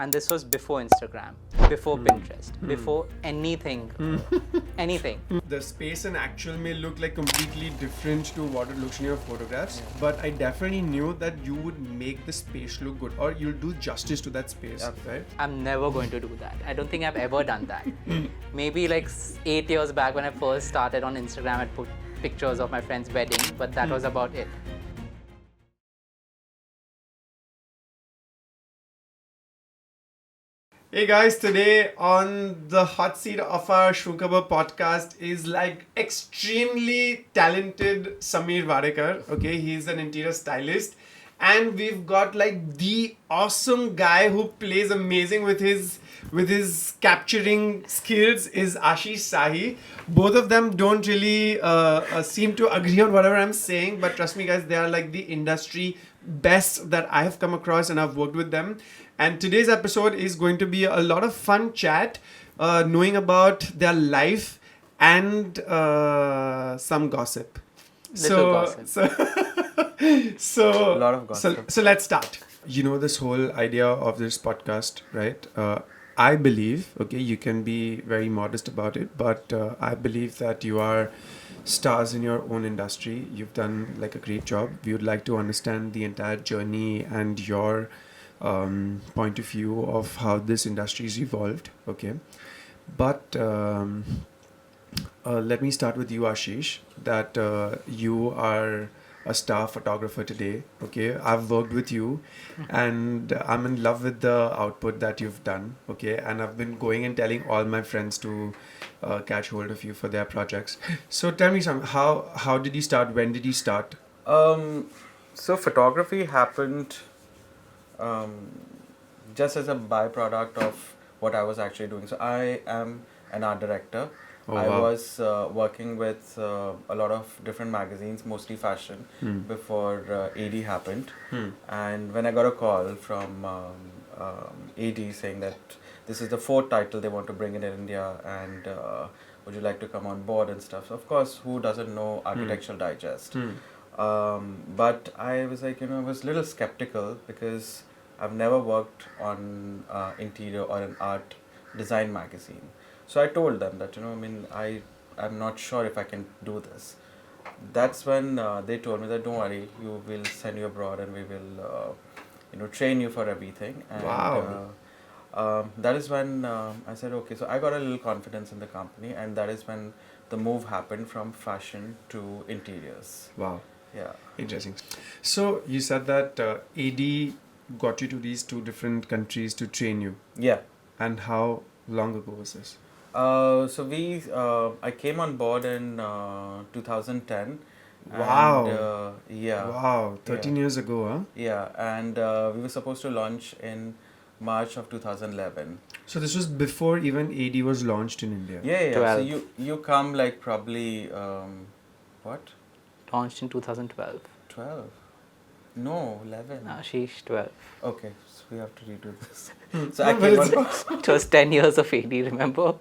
And this was before Instagram, before Pinterest, before anything. Anything. The space in actual may look like completely different to what it looks in your photographs, but I definitely knew that you would make the space look good, or you'll do justice to that space, right? I'm never going to do that. I don't think I've ever done that. Maybe like 8 years back when I first started on Instagram, I'd put pictures of my friend's wedding, but that was about it. Hey guys, today on the hot seat of our Shu Khabar podcast is like extremely talented Samir Wadekar. Okay, he's an interior stylist, and we've got like the awesome guy who plays amazing with his capturing skills is Ashish Sahi. Both of them don't really seem to agree on whatever I'm saying, but trust me guys, they are like the industry best that I have come across, and I've worked with them. And today's episode is going to be a lot of fun chat, knowing about their life and some gossip. Gossip. So A lot of gossip. So let's start. You know this whole idea of this podcast, right? I believe, okay, you can be very modest about it, but I believe that you are stars in your own industry. You've done like a great job. We would like to understand the entire journey and your point of view of how this industry is evolved, okay? But let me start with you, Ashish, that you are a star photographer today, okay? I've worked with you and I'm in love with the output that you've done, okay? And I've been going and telling all my friends to catch hold of you for their projects. So tell me how did you start? When did you start? So photography happened just as a byproduct of what I was actually doing. So I am an art director. Oh, I wow. was working with a lot of different magazines, mostly fashion, before AD happened. And when I got a call from AD saying that this is the 4th title they want to bring in India, and would you like to come on board and stuff. So of course, who doesn't know Architectural Digest? But I was like, I was a little skeptical because I've never worked on interior or an art design magazine. So I told them that, I'm not sure if I can do this. That's when they told me that don't worry, we will send you abroad and we will, train you for everything. And, Wow. that is when I said, okay, so I got a little confidence in the company, and that is when the move happened from fashion to interiors. Wow. Yeah. Interesting. So you said that AD got you to these 2 different countries to train you. Yeah. And how long ago was this? So I came on board in 2010. Wow. And, yeah. Wow, 13 years ago, huh? Yeah, and we were supposed to launch in March of 2011. So this was before even AD was launched in India. Yeah. 12. So you come like probably what? Launched in 2012. 12? No, 11. Ashish, 12. Okay, so we have to redo this. So I came on board. It was 10 years of AD, remember?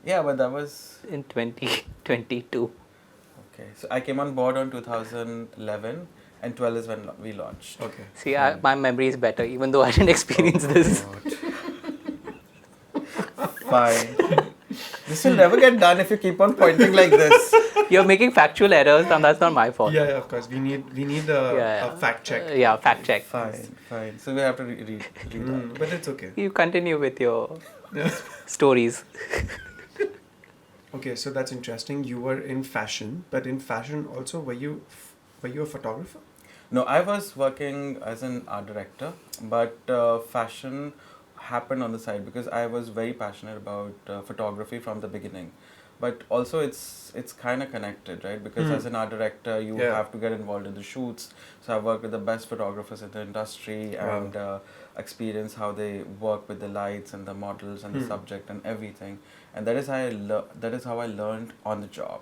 Yeah, but that was In 2022. okay. So I came on board on 2011, and 12 is when we launched. Okay. See, my memory is better, even though I didn't experience this. Fine. This will never get done if you keep on pointing like this. You're making factual errors, and that's not my fault. Yeah, of course. We need a fact check. Yeah, fact check. Fine. So we have to read that. But it's okay. You continue with your stories. Okay, so that's interesting. You were in fashion, but in fashion also, were you a photographer? No, I was working as an art director, but fashion happened on the side because I was very passionate about photography from the beginning. But also it's kind of connected, right? Because as an art director, you have to get involved in the shoots. So I worked with the best photographers in the industry and experience how they work with the lights and the models and the subject and everything. And that is how I learned on the job.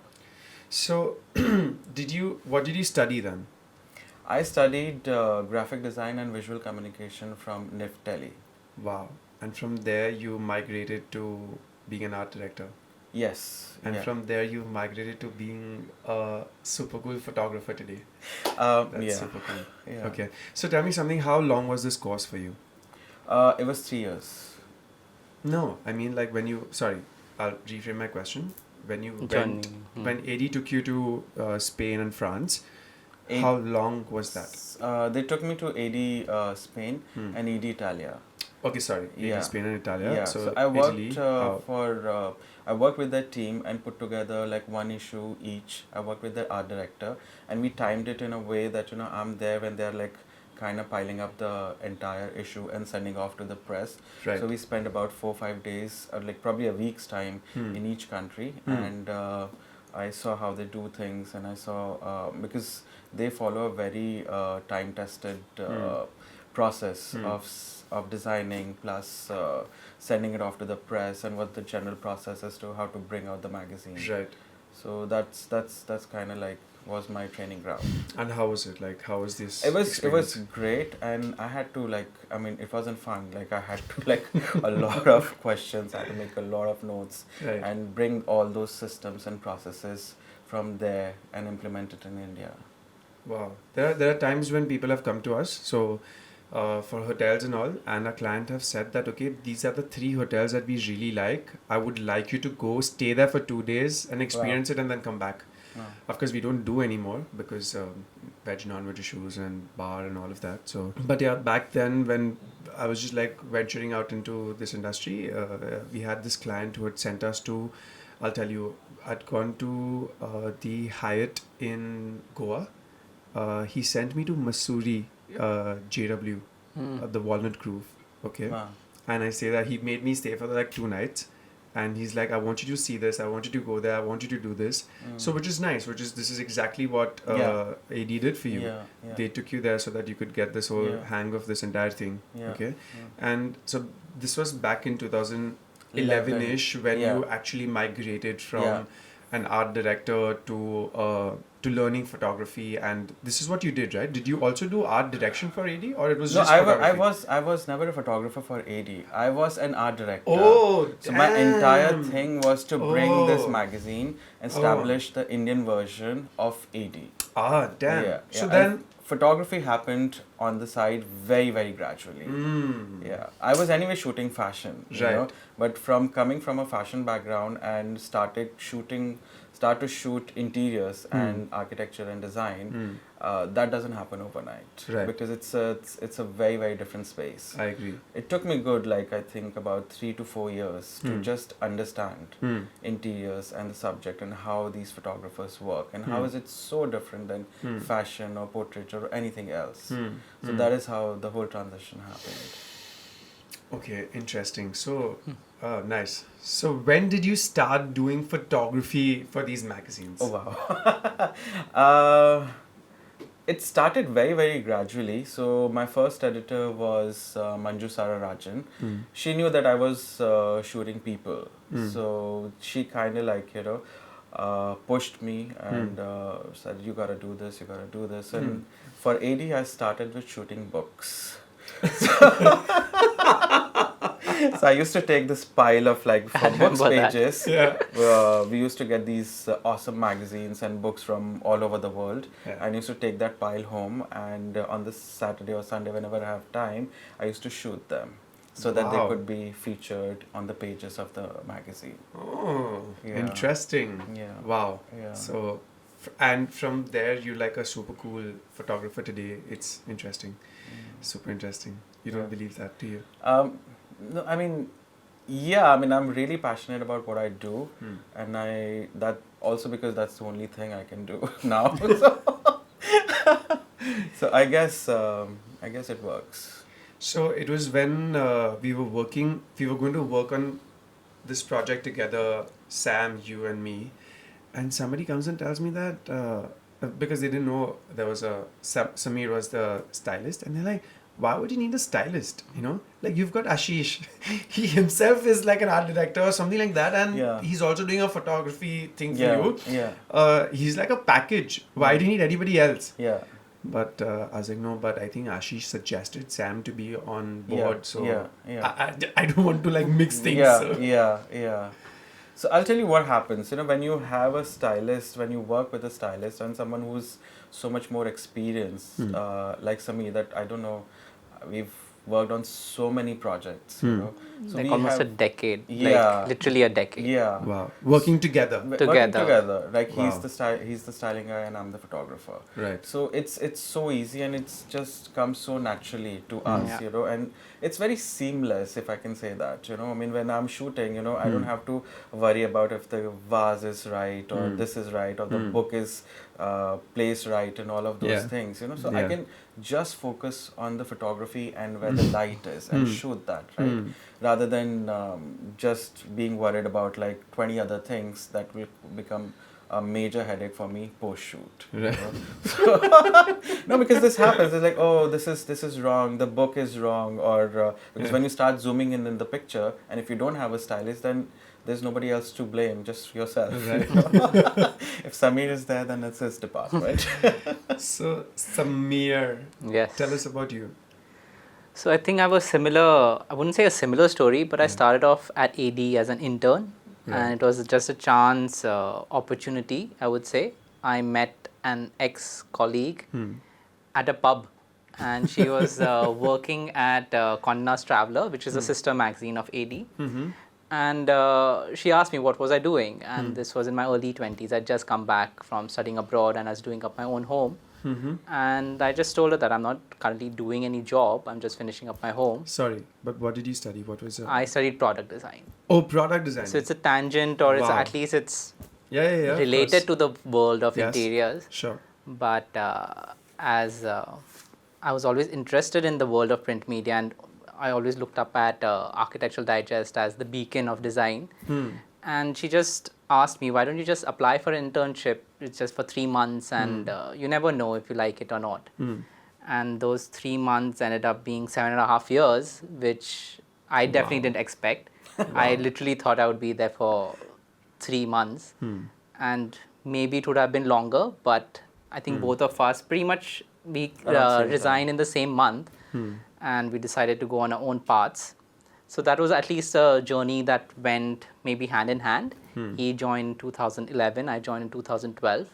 So, what did you study then? I studied graphic design and visual communication from NIF Delhi. Wow. And from there you migrated to being an art director. Yes. And from there you migrated to being a super cool photographer today. That's super cool. Yeah. Okay. So tell me something, how long was this course for you? It was 3 years. No, I mean like when you. Sorry, I'll reframe my question. When you Journey. when AD took you to Spain and France, Eight- how long was that? They took me to AD Spain and AD Italia. Okay, sorry. Yeah. Spain and Italia. Yeah, So, so I worked Italy, I worked with that team and put together like one issue each. I worked with the art director, and we timed it in a way that I'm there when they're like kind of piling up the entire issue and sending off to the press. Right. So we spent about 4-5 days, or like probably a week's time in each country, and I saw how they do things, and I saw because they follow a very time-tested process of designing plus sending it off to the press, and what the general process as to how to bring out the magazine. Right. So that's kind of like was my training ground. And how was it? Like, how was this? It was experience? great, and I had to like, I mean, it wasn't fun. Like I had to like a lot of questions. I had to make a lot of notes Right. and bring all those systems and processes from there and implement it in India. Wow. There are times when people have come to us, so for hotels and all, and our client have said that, okay, these are the 3 hotels that we really like. I would like you to go stay there for 2 days and experience it and then come back. Wow. Of course, we don't do anymore because veg, non-veg issues and bar and all of that. So, but yeah, back then when I was just like venturing out into this industry, we had this client who had sent us to, I'll tell you, I'd gone to the Hyatt in Goa. He sent me to Mussoorie, JW, the Walnut Grove. Okay. Wow. And I say that he made me stay for like 2 nights. And he's like, I want you to see this. I want you to go there. I want you to do this. So, which is nice. This is exactly what AD did for you. Yeah, yeah. They took you there so that you could get this whole Yeah. hang of this entire thing. Yeah, Okay. yeah. And so this was back in 2011-ish when Yeah. you actually migrated from Yeah. an art director to learning photography, and this is what you did, right? Did you also do art direction for AD, or it was No, just photography? I was never a photographer for AD. I was an art director. Oh, So my entire damn. thing was to bring this Oh. magazine, establish the Indian version of AD. Ah, damn. Yeah, So yeah. then, And photography happened on the side very, very gradually. Yeah, I was anyway shooting fashion, you Right. know, but from coming from a fashion background and start to shoot interiors and architecture and design, that doesn't happen overnight, Right. because it's a very, very different space. I agree. It took me good, like I think about 3 to 4 years to just understand interiors and the subject and how these photographers work and how is it so different than fashion or portraiture or anything else. So that is how the whole transition happened. Okay, interesting. So, nice. So, when did you start doing photography for these magazines? Oh wow. It started very, very gradually. So my first editor was Manju Sararajan. She knew that I was shooting people. So she kind of like, pushed me and said, you gotta do this, you gotta do this. And for AD, I started with shooting books. So I used to take this pile of like for books remember that. pages. Yeah. We used to get these awesome magazines and books from all over the world. Yeah. And I used to take that pile home, and on this Saturday or Sunday, whenever I have time, I used to shoot them so that they Wow. could be featured on the pages of the magazine. Oh, Yeah. interesting. Yeah. Wow. Yeah. So, and from there, you're like a super cool photographer today. It's interesting. Super interesting. You don't believe that, do you? No, I mean, yeah, I mean, I'm really passionate about what I do, and that also because that's the only thing I can do now. So I guess it works. So it was when we were going to work on this project together, Sam, you and me, and somebody comes and tells me that because they didn't know there was Samir was the stylist, and they're like, why would you need a stylist? Like you've got Ashish. He himself is like an art director or something like that, and Yeah. he's also doing a photography thing for Yeah, you. yeah. He's like a package. Why do you need anybody else? Yeah. But I was like, no, but I think Ashish suggested Sam to be on board, so yeah. I don't want to like mix things. Yeah, so. yeah. So I'll tell you what happens. When you have a stylist, when you work with a stylist and someone who's so much more experienced, like Samir, that I don't know, worked on so many projects, you know. So Like we almost a have, decade. Yeah. Like literally a decade. yeah, Wow. Working together. working Together. together. Like Wow. he's the styling guy and I'm the photographer. Right. So it's so easy and it's just comes so naturally to us, Yeah. you know, and it's very seamless, if I can say that, you know. I mean, when I'm shooting, you know, I don't have to worry about if the vase is right or this is right or the book is placed right and all of those Yeah. things, you know. So I Yeah. can just focus on the photography and where the light is and shoot that, right? Rather than just being worried about like 20 other things that will become a major headache for me post shoot. Right. No, because this happens. It's like, oh, this is wrong. The book is wrong, or because when you start zooming in the picture, and if you don't have a stylist, then there's nobody else to blame, just yourself. Right. You know? If Samir is there, then it's his department. So, Samir, Yes. tell us about you. So I think I was similar. I wouldn't say a similar story, but I started off at AD as an intern, and it was just a chance opportunity. I would say I met an ex-colleague at a pub, and she was working at Condé Nast Traveler, which is a sister magazine of AD. And she asked me what was I doing, and this was in my early 20s. I'd just come back from studying abroad, and I was doing up my own home. And I just told her that I'm not currently doing any job. I'm just finishing up my home. Sorry, but what did you study? What was it? I studied product design. Oh, product design. So it's a tangent, or it's Wow. at least it's yeah, of related course. to the world of Yes. interiors. Sure. But as I was always interested in the world of print media, and I always looked up at Architectural Digest as the beacon of design. And she just asked me, why don't you just apply for an internship? It's just for 3 months, and you never know if you like it or not. And those 3 months ended up being 7.5 years, which I definitely didn't expect. I literally thought I would be there for 3 months, and maybe it would have been longer, but I think both of us pretty much we resigned in the same month, and we decided to go on our own paths. So that was at least a journey that went maybe hand in hand. He joined in 2011, I joined in 2012,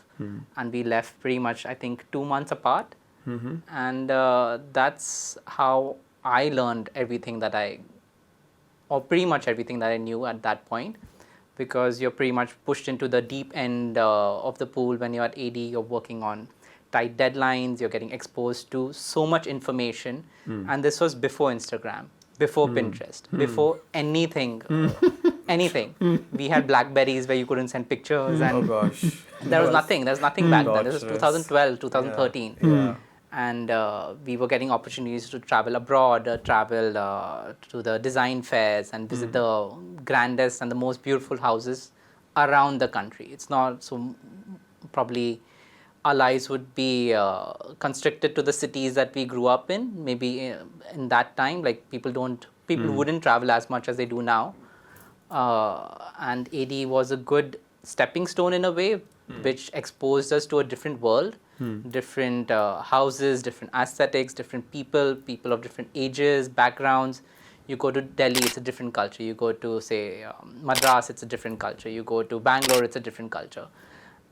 and we left pretty much, I think, 2 months apart. And that's how I learned everything that or pretty much everything that I knew at that point, because you're pretty much pushed into the deep end of the pool when you're at AD. You're working on tight deadlines, you're getting exposed to so much information, and this was before Instagram, before Pinterest, before anything. We had Blackberries where you couldn't send pictures, and Oh gosh. there was nothing back then. This was Torturous. 2012, 2013. Yeah. And we were getting opportunities to travel abroad, travel to the design fairs, and visit the grandest and the most beautiful houses around the country. It's not so probably our lives would be constricted to the cities that we grew up in. Maybe in that time, like people wouldn't travel as much as they do now. And AD was a good stepping stone in a way, which exposed us to a different world, different houses, different aesthetics, different people of different ages, backgrounds. You go to Delhi, it's a different culture. You go to, say, Madras, it's a different culture. You go to Bangalore, it's a different culture.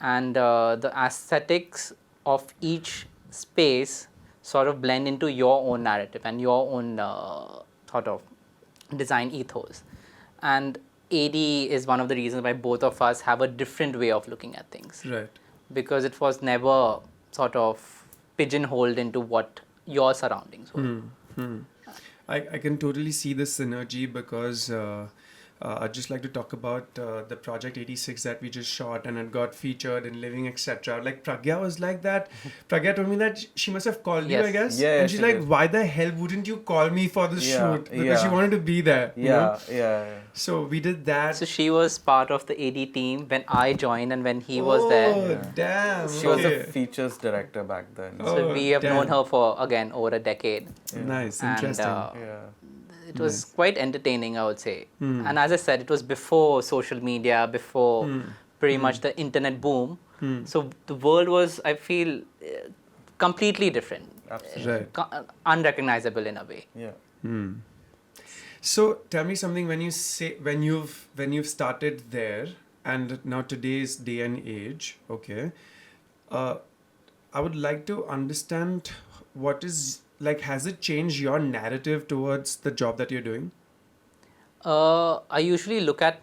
And the aesthetics of each space sort of blend into your own narrative and your own sort of design ethos. And AD is one of the reasons why both of us have a different way of looking at things. Right. Because it was never sort of pigeonholed into what your surroundings were. I can totally see the synergy, because I'd just like to talk about the Project 86 that we just shot, and it got featured in Living, etc. Like, Pragya was like that. Pragya told me that she must have called you, I Yes. guess. Yeah, and she's she like, did. why the hell wouldn't you call me for the Yeah, shoot? Because she yeah. wanted to be there. you know? Yeah. So we did that. So she was part of the AD team when I joined and when he was there. Oh, damn. She was okay. a features director back then. So Oh, we have damn. known her for, again, over a decade. Nice, And, interesting. Yeah. It was quite entertaining, I would say. And as I said, it was before social media, before pretty much the internet boom. So the world was, I feel, completely different. Absolutely. Right. Unrecognizable in a way. Yeah. So tell me something, when you've started there, and now today's day and age, okay, I would like to understand what is like, has it changed your narrative towards the job that you're doing? I usually look at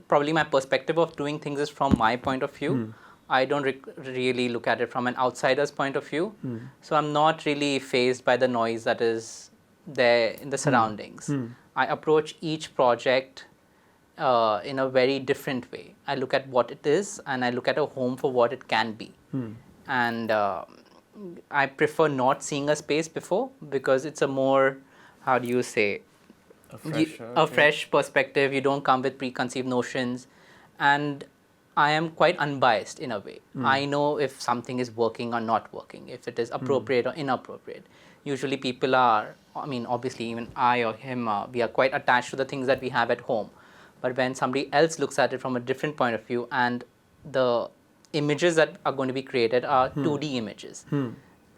probably my perspective of doing things is from my point of view. I don't really look at it from an outsider's point of view. So I'm not really fazed by the noise that is there in the surroundings. I approach each project in a very different way. I look at what it is and I look at a home for what it can be. And I prefer not seeing a space before because it's a more, how do you say, a fresh perspective. You don't come with preconceived notions, and I am quite unbiased in a way. I know if something is working or not working, if it is appropriate or inappropriate. Usually people are, I mean, obviously even I or him, we are quite attached to the things that we have at home. But when somebody else looks at it from a different point of view, and the images that are going to be created are 2D images,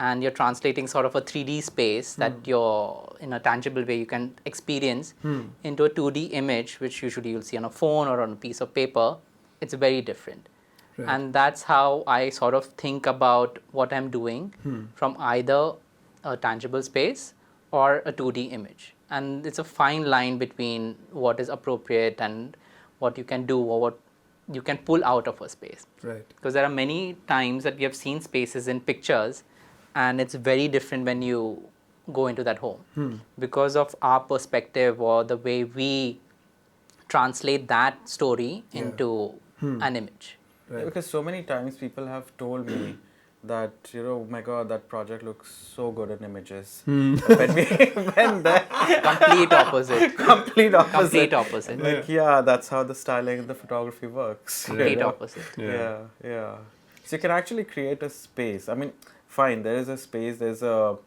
and you're translating sort of a 3D space that you're in a tangible way you can experience into a 2D image, which usually you'll see on a phone or on a piece of paper, it's very different. Right. And that's how I sort of think about what I'm doing from either a tangible space or a 2D image. And it's a fine line between what is appropriate and what you can do or what you can pull out of a space. Right. Because there are many times that we have seen spaces in pictures, and it's very different when you go into that home because of our perspective or the way we translate that story into an image. Right. Because so many times people have told me that, oh my God, that project looks so good in images. When the Complete opposite. Complete opposite. Complete opposite. Like, that's how the styling and the photography works. Complete opposite. Yeah. So you can actually create a space. I mean, fine, there is a space, there's a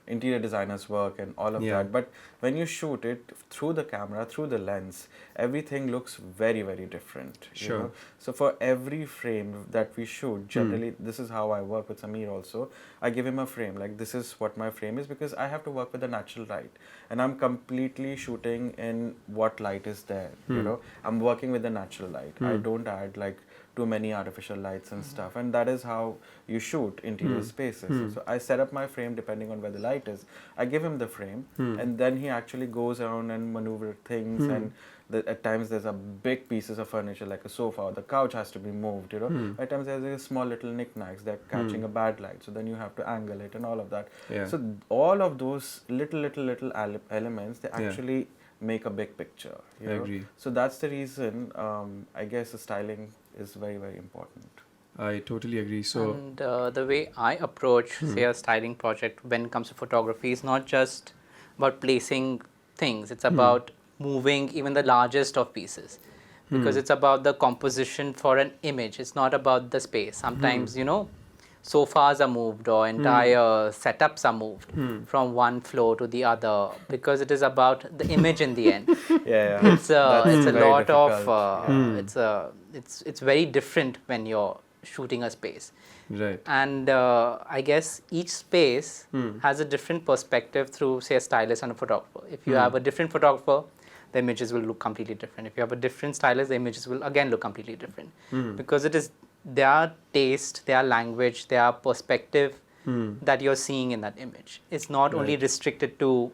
interior designer's work and all of that, but when you shoot it through the camera, through the lens, everything looks very, very different. You know? So for every frame that we shoot, generally this is how I work with Samir also. I give him a frame, like this is what my frame is, because I have to work with the natural light and I'm completely shooting in what light is there. You know, I'm working with the natural light. I don't add like too many artificial lights and stuff, and that is how you shoot interior spaces. So I set up my frame depending on where the light is. I give him the frame, and then he actually goes around and maneuver things. And at times there's a big pieces of furniture like a sofa or the couch has to be moved. You know, at times there's a small little knickknacks that catching a bad light, so then you have to angle it and all of that. So all of those little elements, they actually make a big picture. You know? agree. So that's the reason I guess the styling is very, very important. I totally agree. So and the way I approach, say, a styling project when it comes to photography is not just about placing things. It's about moving even the largest of pieces, because it's about the composition for an image. It's not about the space. Sometimes, sofas are moved or entire setups are moved from one floor to the other, because it is about the image in the end. It's a lot of it's very different when you're shooting a space. Right. And I guess each space has a different perspective through, say, a stylist and a photographer. If you have a different photographer, the images will look completely different. If you have a different stylist, the images will again look completely different, because it is their taste, their language, their perspective that you're seeing in that image. It's not only restricted to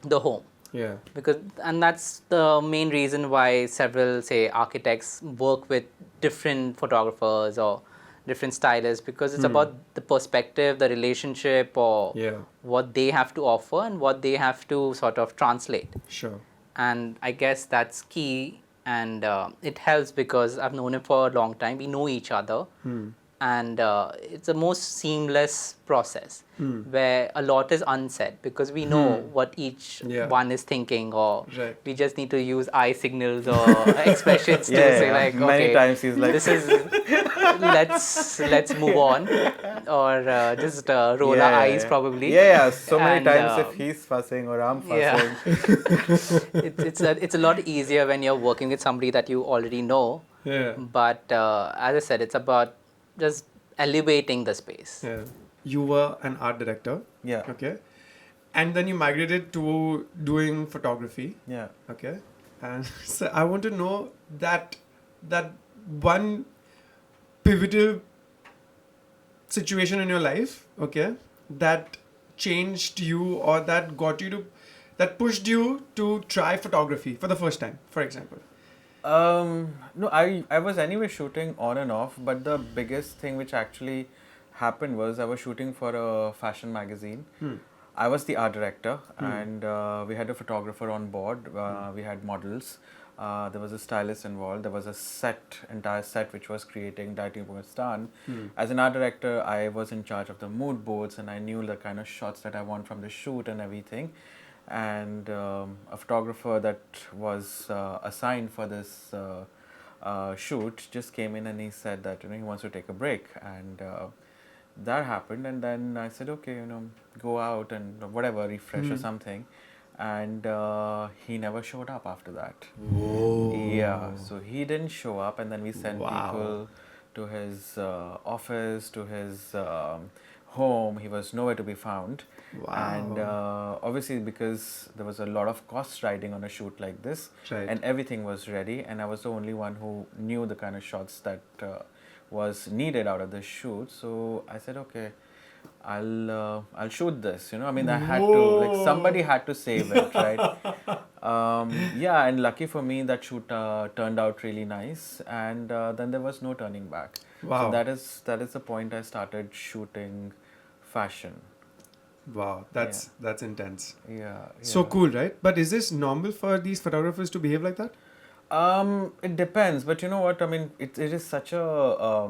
the home. And that's the main reason why several, say, architects work with different photographers or different stylists, because it's about the perspective, the relationship, or what they have to offer and what they have to sort of translate. And I guess that's key. And it helps because I've known him for a long time. We know each other. And it's the most seamless process where a lot is unsaid, because we know what each one is thinking, or we just need to use eye signals or expressions to say like, okay, many times he's like, this is let's move on, or just roll our eyes probably. So many times if he's fussing or I'm fussing. It's a lot easier when you're working with somebody that you already know. But as I said, it's about just elevating the space. You were an art director. Okay. And then you migrated to doing photography. Okay. And so I want to know that one pivotal situation in your life, okay, that changed you or that that pushed you to try photography for the first time, for example? No, I was anyway shooting on and off, but the biggest thing which actually happened was I was shooting for a fashion magazine. I was the art director, and we had a photographer on board. We had models. There was a stylist involved. There was a entire set which was creating that was done. As an art director, I was in charge of the mood boards, and I knew the kind of shots that I want from the shoot and everything. And a photographer that was assigned for this shoot just came in and he said that he wants to take a break, and that happened. And then I said, okay, go out and whatever, refresh or something. And he never showed up after that. Whoa. Yeah, so he didn't show up, and then we sent Wow. people to his office, to his home. He was nowhere to be found. Wow. And obviously, because there was a lot of cost riding on a shoot like this, Right. and everything was ready, and I was the only one who knew the kind of shots that was needed out of the shoot. So I said, okay, I'll shoot this. I mean, I had to, like, somebody had to save it, right? Yeah, and lucky for me, that shoot turned out really nice, and then there was no turning back. Wow. So that is the point I started shooting fashion. Wow, that's intense. Yeah. So cool, right? But is this normal for these photographers to behave like that? It depends, but you know what? I mean, it is such a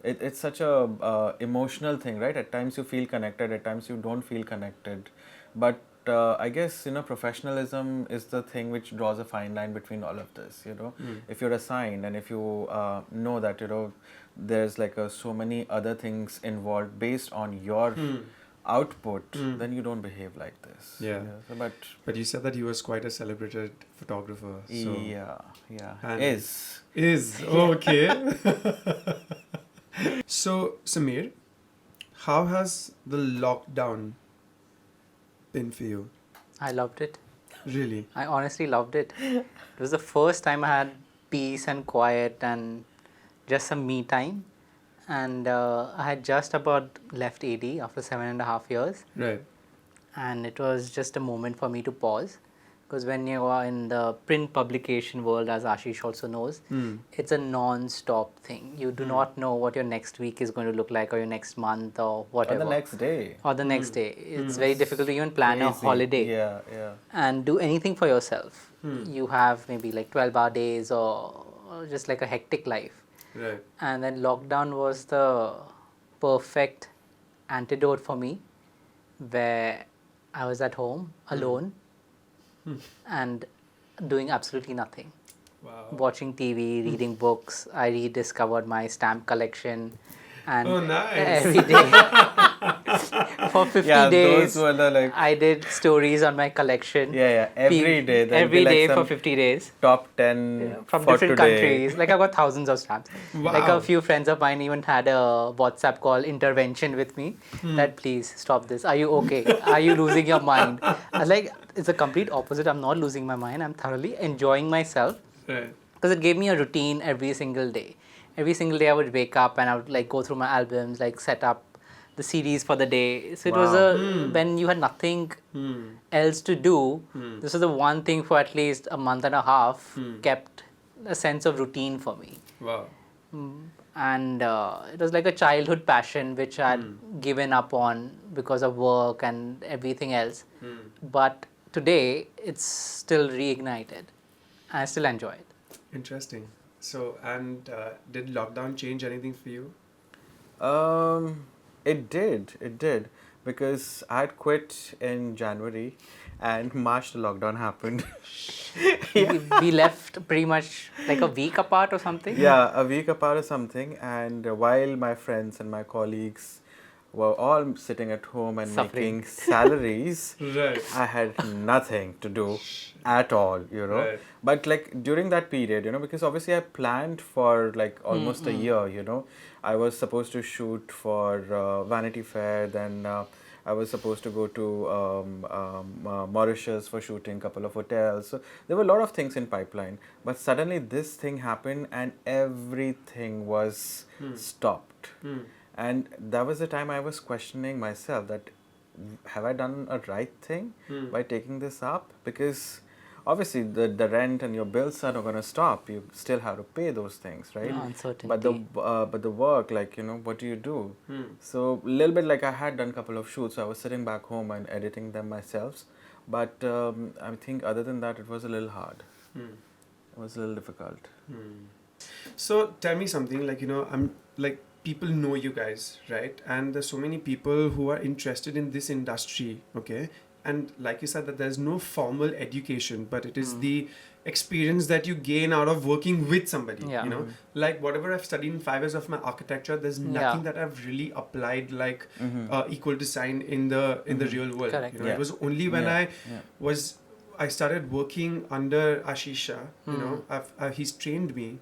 it's such a emotional thing, right? At times you feel connected, at times you don't feel connected, but I guess professionalism is the thing which draws a fine line between all of this. If you're assigned and if you know that there's like so many other things involved based on your output, then you don't behave like this. Yeah. So, But you said that he was quite a celebrated photographer. So yeah. And Is okay. So Samir, how has the lockdown been for you? I loved it. Really? I honestly loved it. It was the first time I had peace and quiet and just some me time. And I had just about left AD after 7.5 years. Right. And it was just a moment for me to pause. Because when you are in the print publication world, as Ashish also knows, it's a non-stop thing. You do not know what your next week is going to look like, or your next month, or whatever. or the next day. Or the next day. It's very difficult to even plan a Crazy. holiday Yeah. and do anything for yourself. You have maybe like 12-hour days or just like a hectic life. Right. And then lockdown was the perfect antidote for me, where I was at home alone and doing absolutely nothing. Wow. Watching TV, reading books. I rediscovered my stamp collection. And Oh, nice. every day for 50 Yeah, days, those were the like I did stories on my collection. every day. there'll Every be, like, day for some 50 days. top 10 From for different today. countries. Like I've got thousands of stamps. Like Wow. a few friends of mine even had a WhatsApp call intervention with me that please stop this. Are you okay? Are you losing your mind? I was like, it's the complete opposite. I'm not losing my mind. I'm thoroughly enjoying myself Right. because it gave me a routine every single day. Every single day I would wake up and I would like go through my albums, like set up the CDs for the day. So it was when you had nothing else to do, this was the one thing for at least a month and a half kept a sense of routine for me. Wow. And it was like a childhood passion which I had given up on because of work and everything else. But today it's still reignited. I still enjoy it. Interesting. So, and did lockdown change anything for you? It did. Because I had quit in January and March the lockdown happened. We left pretty much like a week apart or something. Yeah, a week apart or something. And while my friends and my colleagues were all sitting at home and Suffering. making salaries, Right. I had nothing to do at all, Right. But like during that period, because obviously I planned for like almost a year, I was supposed to shoot for Vanity Fair, then I was supposed to go to Mauritius for shooting, couple of hotels. So there were a lot of things in pipeline. But suddenly this thing happened and everything was stopped. And that was the time I was questioning myself that have I done a right thing by taking this up? Because obviously the rent and your bills are not going to stop. You still have to pay those things, right? Yeah, uncertainty. But the work, like, what do you do? So a little bit like I had done a couple of shoots. So I was sitting back home and editing them myself. But I think other than that, it was a little hard. It was a little difficult. So tell me something, like, I'm like, people know you guys, right? And there's so many people who are interested in this industry, okay? And like you said, that there's no formal education, but it is the experience that you gain out of working with somebody, Yeah. Like whatever I've studied in 5 years of my architecture, there's nothing that I've really applied like equal design in the real world. Correct. It was only when I started working under Ashish Sahi, he's trained me,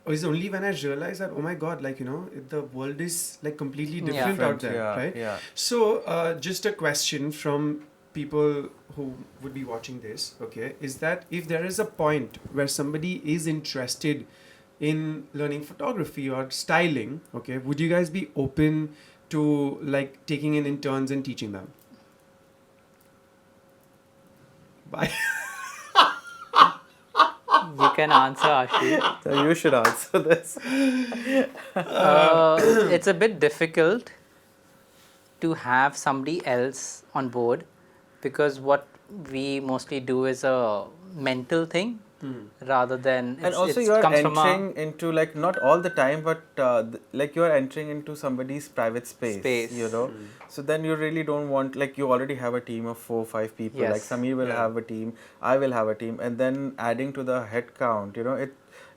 it was only when I realized that, oh my God, like, the world is like completely different out there, right? Yeah. So, just a question from people who would be watching this, okay, is that if there is a point where somebody is interested in learning photography or styling, okay, would you guys be open to like taking in interns and teaching them? Bye. You can answer, Ashish. So you should answer this. It's a bit difficult to have somebody else on board because what we mostly do is a mental thing rather than And also you are entering into, like, not all the time, but like you are entering into somebody's private space. So then you really don't want, like, you already have a team of 4 or 5 people. Yes. Like Samir will have a team, I will have a team, and then adding to the head count,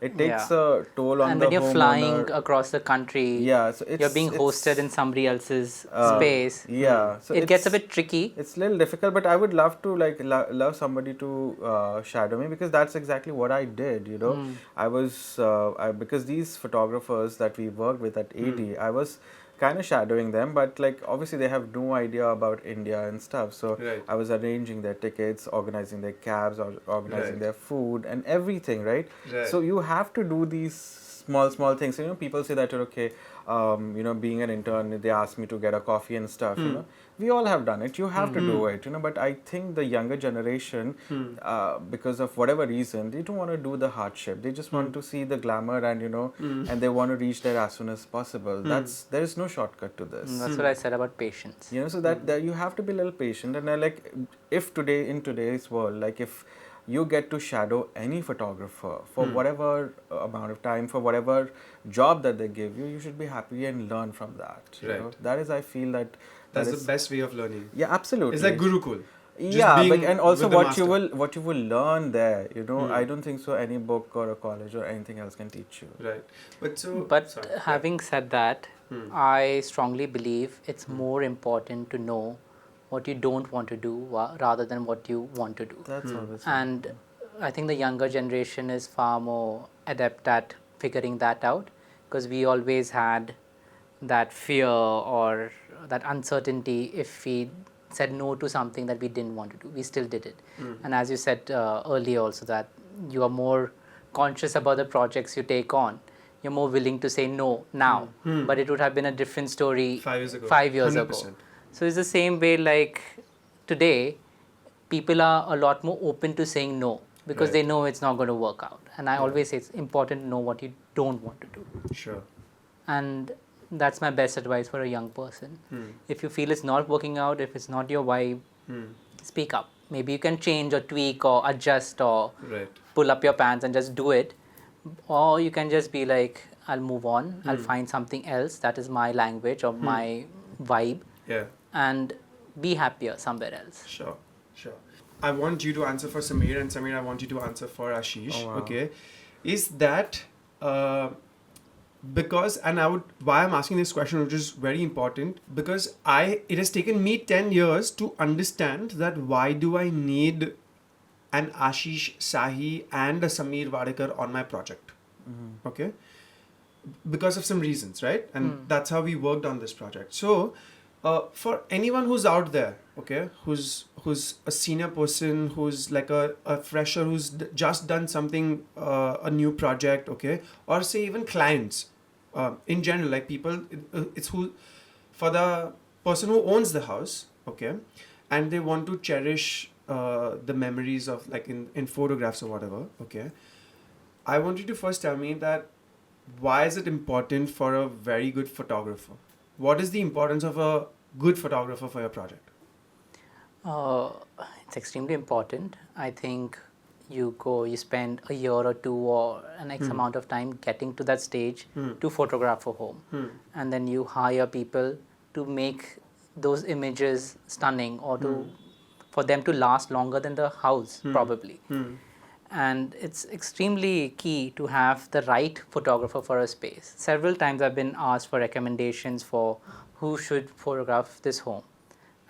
it takes a toll on and the when you're homeowner. flying across the country, So you're being hosted in somebody else's space. So it gets a bit tricky. It's a little difficult, but I would love to love somebody to shadow me, because that's exactly what I did. I was because these photographers that we worked with at AD, I was kind of shadowing them, but like obviously they have no idea about India and stuff. So I was arranging their tickets, organizing their cabs, or organizing their food and everything, right? So you have to do these small things. People say that, okay, being an intern, they ask me to get a coffee and stuff. We all have done it. You have to do it. But I think the younger generation, because of whatever reason, they don't want to do the hardship. They just want to see the glamour and and they want to reach there as soon as possible. There is no shortcut to this. That's what I said about patience. So that you have to be a little patient. And like, if in today's world, like if you get to shadow any photographer for whatever amount of time, for whatever job that they give you, you should be happy and learn from that. That is, I feel that's the best way of learning. Yeah, absolutely. It's like Gurukul. And also what you will learn there. I don't think so any book or a college or anything else can teach you. Right. But having said that, I strongly believe it's more important to know what you don't want to do rather than what you want to do. That's always. And I think the younger generation is far more adept at figuring that out, because we always had that fear or that uncertainty. If we said no to something that we didn't want to do, we still did it. And as you said earlier also, that you are more conscious about the projects you take on. You're more willing to say no now, but it would have been a different story 5 years ago. 5 years 100%. ago. So it's the same way, like today, people are a lot more open to saying no because they know it's not going to work out. And I always say it's important to know what you don't want to do. Sure. And that's my best advice for a young person. If you feel it's not working out, if it's not your vibe, speak up. Maybe you can change or tweak or adjust or pull up your pants and just do it. Or you can just be like, I'll move on. I'll find something else that is my language or my vibe. Yeah. And be happier somewhere else. Sure. I want you to answer for Samir, and Samir, I want you to answer for Ashish. Oh, wow. Okay. Is that because, and why I'm asking this question, which is very important, because it has taken me 10 years to understand that why do I need an Ashish Sahi and a Samir Wadekar on my project. Okay. Because of some reasons, right? And that's how we worked on this project. So For anyone who's out there, okay, who's a senior person, who's like a fresher, who's just done something, a new project, okay, or say even clients, in general, like people, it's who, for the person who owns the house, okay, and they want to cherish the memories of like in photographs or whatever, okay. I want you to first tell me that why is it important for a very good photographer? What is the importance of a good photographer for your project? It's extremely important. I think you spend a year or two or an X amount of time getting to that stage to photograph a home. And then you hire people to make those images stunning or for them to last longer than the house, probably. And it's extremely key to have the right photographer for a space. Several times I've been asked for recommendations for who should photograph this home.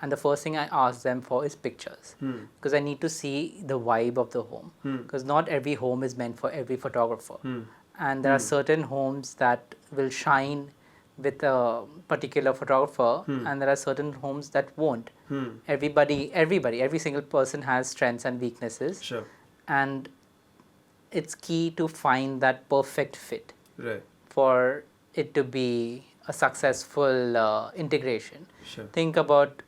And the first thing I ask them for is pictures, because I need to see the vibe of the home, because not every home is meant for every photographer. And there are certain homes that will shine with a particular photographer, and there are certain homes that won't. Every single person has strengths and weaknesses. Sure. And it's key to find that perfect fit Right. for it to be a successful integration. Sure. Think about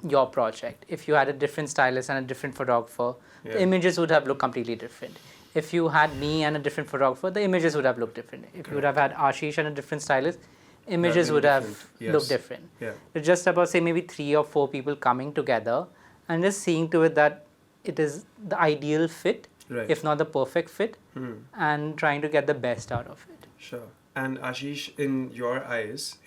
your project. If you had a different stylist and a different photographer, Yeah. the images would have looked completely different. If you had me and a different photographer, the images would have looked different. If you would have had Ashish and a different stylist, images been would have different. Yes. looked different. Yeah. It's just about, say, maybe 3 or 4 people coming together and just seeing to it that it is the ideal fit, Right. if not the perfect fit, and trying to get the best out of it. Sure. And Ashish, in your eyes,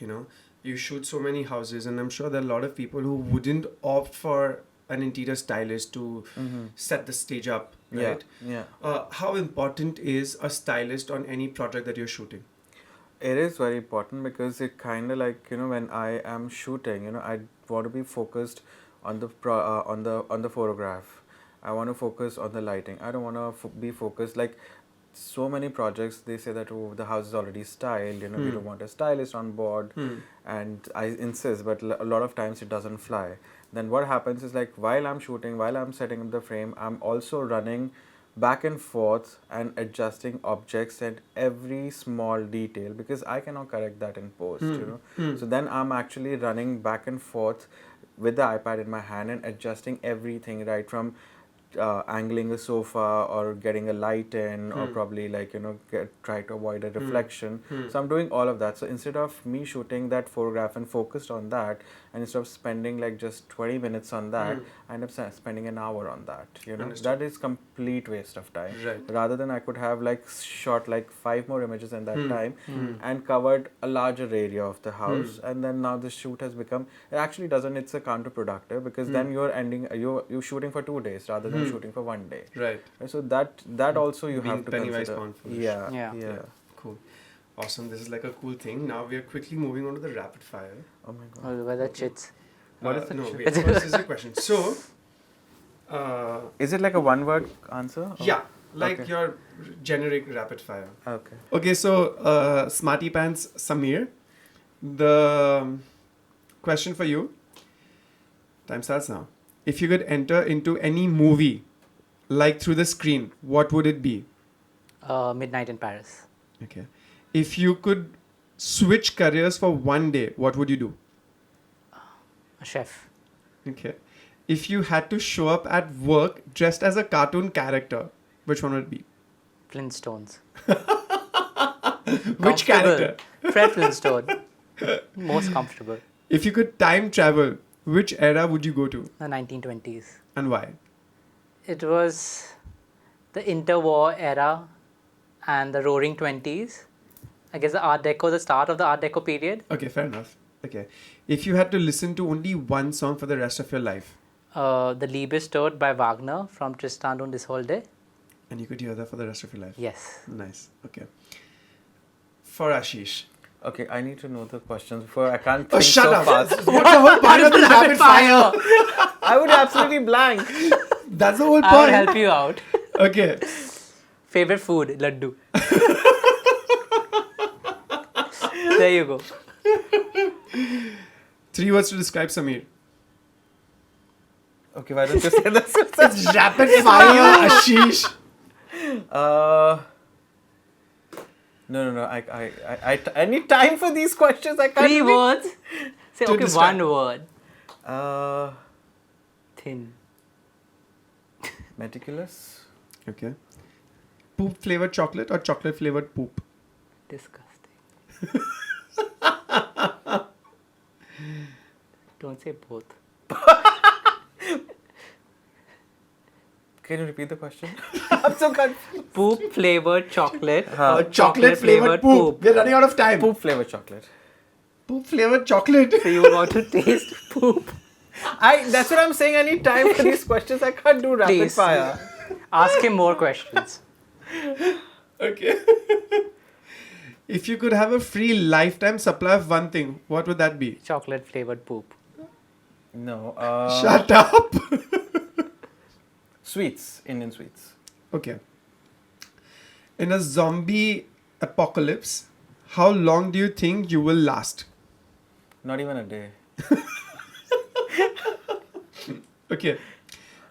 you shoot so many houses, and I'm sure there are a lot of people who wouldn't opt for an interior stylist to set the stage up, right? Yeah. How important is a stylist on any project that you're shooting? It is very important because it kind of like, when I am shooting, I want to be focused on the on the photograph. I want to focus on the lighting. I don't want to be focused like so many projects. They say that the house is already styled. We don't want a stylist on board, and I insist. But a lot of times it doesn't fly. Then what happens is like while I'm shooting, while I'm setting up the frame, I'm also running back and forth and adjusting objects and every small detail because I cannot correct that in post. So then I'm actually running back and forth with the iPad in my hand and adjusting everything, right from angling a sofa or getting a light in or probably like try to avoid a reflection. So I'm doing all of that. So instead of me shooting that photograph and focused on that, and instead of spending like just 20 minutes on that, I end up spending an hour on that. Understood. That is complete waste of time. Right. Rather than I could have like shot like 5 more images in that time and covered a larger area of the house, and then now the shoot has become, it actually doesn't, it's a counterproductive because then you're shooting for 2 days rather than shooting for 1 day. Right. So that also you Being have to penny-wise, consider. pound-foolish. Yeah. Cool. Awesome. This is like a cool thing. Now we are quickly moving on to the rapid fire. Oh my god. Or whether chits. What is the no, chit? wait. First is a question. So, Is it like a one word answer? Or- yeah, like Okay. your generic rapid fire. Okay. Okay, so Smarty Pants Samir, the question for you. Time starts now. If you could enter into any movie, like through the screen, what would it be? Midnight in Paris. Okay. If you could switch careers for 1 day, what would you do? A chef. Okay. If you had to show up at work dressed as a cartoon character, which one would it be? Flintstones. Which character? Fred Flintstone. Most comfortable. If you could time travel, which era would you go to The 1920s. and why? It was the interwar era and the roaring 20s. I guess the Art Deco, the start of the Art Deco period. Okay, fair enough. Okay. If you had to listen to only one song for the rest of your life, The Liebestod by Wagner from Tristan und Isolde. and you could hear that for the rest of your life. Yes. Nice. Okay. For Ashish. Okay, I need to know the questions before I can't Oh, think shut so up. fast. What's the whole point of the rapid fire? I would absolutely blank. That's the whole I'll point. help you out. Okay. Favorite food? Laddu. There you go. 3 words to describe Samir. Okay, why don't you say this? It's rapid fire, Ashish. No. I need time for these questions. I can't. 3 words. Say, To okay, describe. 1 word. Uh, Thin. meticulous. Okay. Poop flavored chocolate or chocolate flavored poop? Disgusting. Don't say both. Can you repeat the question? I'm so confused. Poop flavored chocolate. Huh. or Chocolate flavored poop. We're running out of time. Poop flavored chocolate. Poop flavored chocolate. So you want to taste poop. That's what I'm saying. I need time for these questions. I can't do rapid Please. fire. Ask him more questions. Okay. If you could have a free lifetime supply of one thing, what would that be? Chocolate flavored poop. No. Shut up. Sweets. Indian sweets. Okay. In a zombie apocalypse, how long do you think you will last? Not even a day. Okay.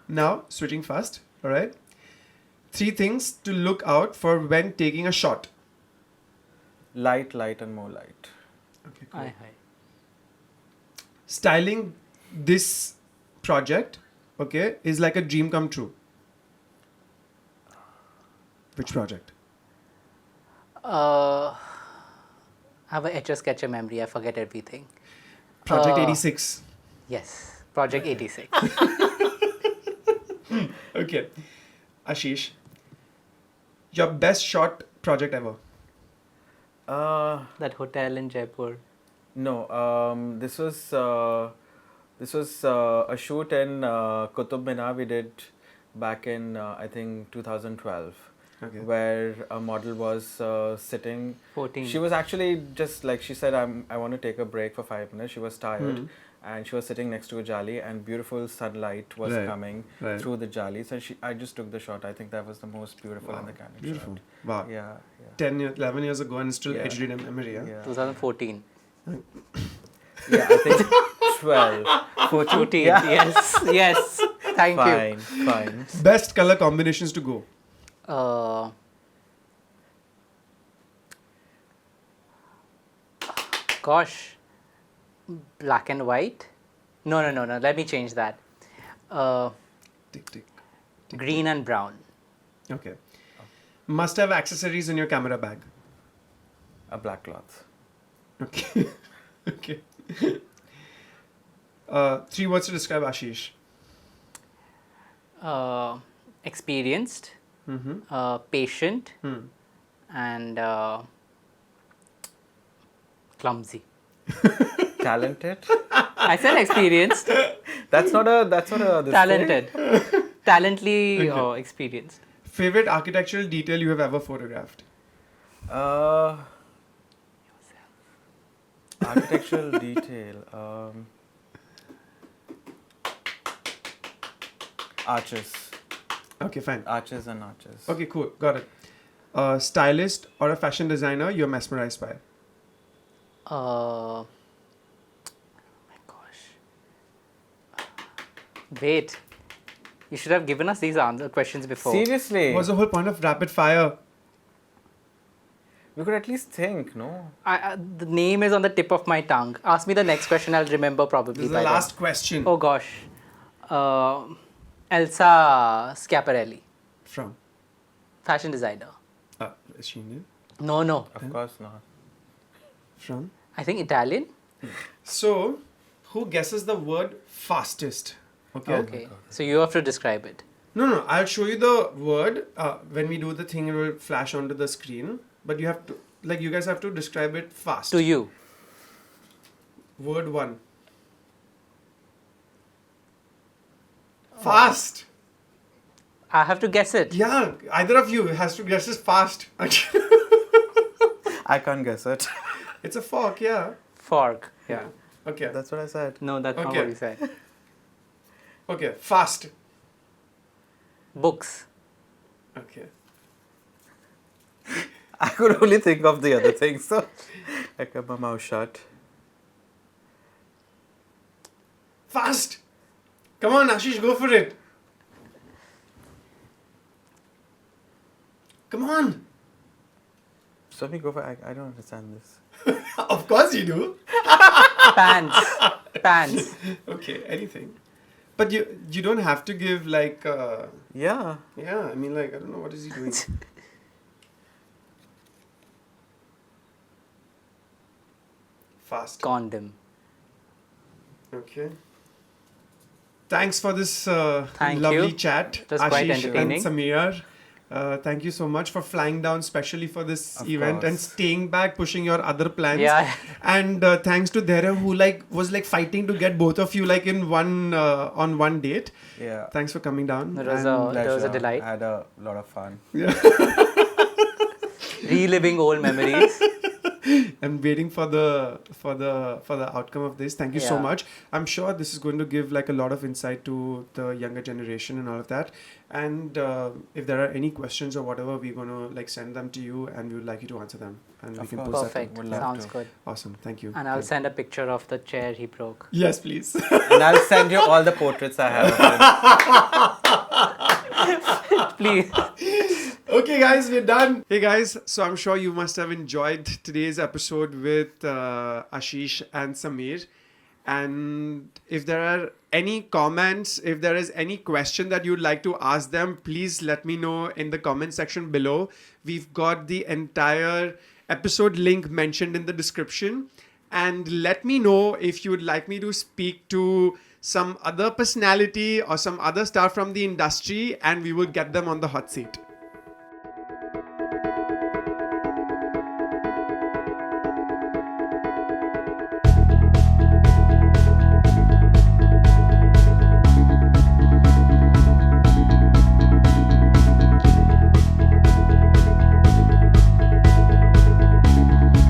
Now, switching fast. All right. 3 things to look out for when taking a shot. Light, and more light. Okay, cool. Aye. Styling this project, okay, is like a dream come true. Which project? I have a etch-a-sketcher memory. I forget everything. Project 86. Yes. Project 86. Okay. Ashish, your best shot project ever. That hotel in Jaipur. No. This was a shoot in Qutub Minar we did back in I think 2012. Okay. Where a model was sitting. 14. She was actually just like she said, I want to take a break for 5 minutes. She was tired, and she was sitting next to a jali, and beautiful sunlight was coming through the jali. So I just took the shot. I think that was the most beautiful and the candid Beautiful. shot. Wow. Yeah. 11 years ago and still Yeah. etched in memory. Yeah? 2014. Yeah, I think 12. 14. Yeah. Yes. Thank you. Fine. Best color combinations to go. Gosh. Black and white? No. Let me change that. Tick, tick. Green and brown. Okay. Must have accessories in your camera bag. A black cloth. Okay. Okay. 3 words to describe Ashish. Experienced, patient, and clumsy. Talented. I said experienced. That's not a. This thing. Talented. Talently experienced. Favorite architectural detail you have ever photographed? Architectural detail. Arches. Okay, fine. Arches and arches. Okay, cool. Got it. Stylist or a fashion designer you're mesmerized by? Oh my gosh. Wait. You should have given us these questions before. Seriously. What's the whole point of rapid fire? We could at least think, no? The name is on the tip of my tongue. Ask me the next question. I'll remember probably. This is by the then. last question. Oh gosh. Elsa Schiaparelli. From? Fashion designer. Is she Indian? No. Of course not. From? I think Italian. So, who guesses the word fastest? Okay. Okay. So you have to describe it. No. I'll show you the word. When we do the thing, it will flash onto the screen. But you have to, you guys have to describe it fast. To you. Word 1. Fast. I have to guess it. Yeah, either of you has to guess this fast. I can't guess it. It's a fork, yeah. Fork. Yeah. Okay. That's what I said. No, that's not Okay. what he said. Okay, fast. Books. Okay. I could only think of the other things, so I kept my mouth shut. Fast! Come on, Ashish, go for it. Come on. So let me go for. I don't understand this. Of course you do. Pants. Pants. Okay, anything. But you don't have to give like... Yeah. yeah, I mean like, I don't know, what is he doing? Fast. Condom. Okay. Thanks for this Thank lovely you. chat, It was quite Ashish and entertaining. Samir. Thank you so much for flying down specially for this Of event and course. staying back, pushing your other plans. Yeah. And thanks to Dheera who was fighting to get both of you in one on one date. Yeah. Thanks for coming down. It was And- It was a Pleasure. delight. I had a lot of fun. Reliving old memories. and waiting for the outcome of this. Thank you so Yeah. much. I'm sure this is going to give a lot of insight to the younger generation and all of that. And if there are any questions or whatever, we're going to send them to you, and we would like you to answer them, and we Of can course. post that. Perfect. Would love Sounds to. good. Awesome. Thank you. And I'll Good. send a picture of the chair he broke. Yes, please. And I'll send you all the portraits I have of him. Please. Okay, guys, we're done. Hey, guys. So I'm sure you must have enjoyed today's episode with Ashish and Samir. And if there are any comments, if there is any question that you'd like to ask them, please let me know in the comment section below. We've got the entire episode link mentioned in the description. And let me know if you would like me to speak to some other personality or some other star from the industry, and we will get them on the hot seat.